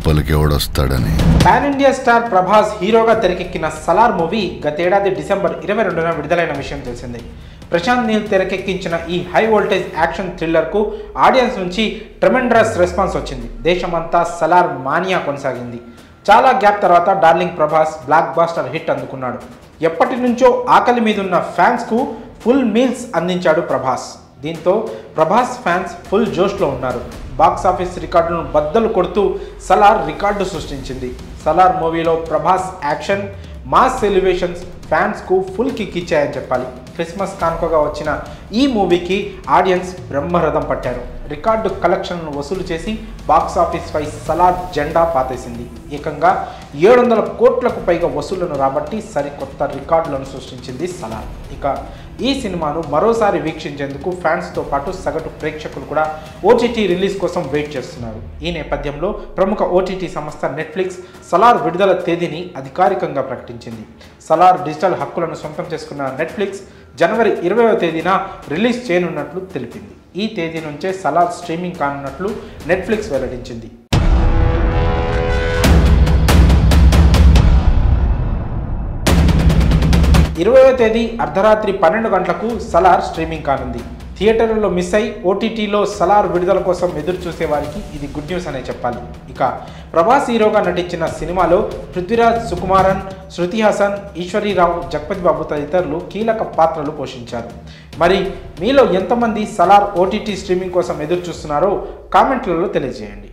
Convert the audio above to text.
లోపలికి ఎవడొస్తాడని. Pan India star Prabhas హీరోగా తెరకెక్కిన సలార్ మూవీ గతేడాది డిసెంబర్ 22న విడుదలైన విషయం తెలిసిందే. ప్రశాంత్ నీల్ తెరకెక్కించిన ఈ హై వోల్టేజ్ యాక్షన్ థ్రిల్లర్కు ఆడియన్స్ నుంచి ట్రెమెండరస్ రెస్పాన్స్ వచ్చింది. దేశమంతా సలార్ మానియా కొనసాగింది. చాలా గ్యాప్ తర్వాత darling Prabhas blockbuster hit అందుకున్నాడు. ఎప్పటి నుంచో ఆకలి మీదున్న ఫ్యాన్స్కు ఫుల్ మీల్స్ అందించాడు ప్రభాస్. దీంతో ప్రభాస్ ఫ్యాన్స్ ఫుల్ జోష్లో ఉన్నారు. బాక్సాఫీస్ రికార్డును బద్దలు కొడుతూ సలార్ రికార్డు సృష్టించింది. సలార్ మూవీలో ప్రభాస్ యాక్షన్, మాస్ ఎలివేషన్స్ ఫ్యాన్స్కు ఫుల్ కిక్ ఇచ్చాయని చెప్పాలి. క్రిస్మస్ కానుకగా వచ్చిన ఈ మూవీకి ఆడియన్స్ బ్రహ్మరథం పట్టారు. రికార్డు కలెక్షన్లను వసూలు చేసి బాక్సాఫీస్పై సలార్ జెండా పాతేసింది. ఏకంగా 700 కోట్లకు పైగా వసూళ్లను రాబట్టి సరికొత్త రికార్డులను సృష్టించింది సలార్. ఇక ఈ సినిమాను మరోసారి వీక్షించేందుకు ఫ్యాన్స్తో పాటు సగటు ప్రేక్షకులు కూడా ఓటీటీ రిలీజ్ కోసం వెయిట్ చేస్తున్నారు. ఈ నేపథ్యంలో ప్రముఖ ఓటీటీ సంస్థ నెట్ఫ్లిక్స్ సలార్ విడుదల తేదీని అధికారికంగా ప్రకటించింది. సలార్ డిజిటల్ హక్కులను సొంతం చేసుకున్న నెట్ఫ్లిక్స్ జనవరి 20వ తేదీన రిలీజ్ చేయనున్నట్లు తెలిపింది. ఈ తేదీ నుంచే సలార్ స్ట్రీమింగ్ కానున్నట్లు నెట్ఫ్లిక్స్ వెల్లడించింది. 20వ తేదీ అర్ధరాత్రి 12 గంటలకు సలార్ స్ట్రీమింగ్ కానుంది. థియేటర్లలో మిస్ అయి ఓటీటీలో సలార్ విడుదల కోసం ఎదురు చూసే వారికి ఇది గుడ్ న్యూస్ అనే చెప్పాలి. ఇక ప్రభాస్ హీరోగా నటించిన సినిమాలో పృథ్వీరాజ్ సుకుమారన్, శృతి హాసన్, ఈశ్వరీరావు, జగపతి బాబు తదితరులు కీలక పాత్రలు పోషించారు. మరి మీలో ఎంతమంది సలార్ ఓటీటీ స్ట్రీమింగ్ కోసం ఎదురు చూస్తున్నారో కామెంట్లలో తెలియజేయండి.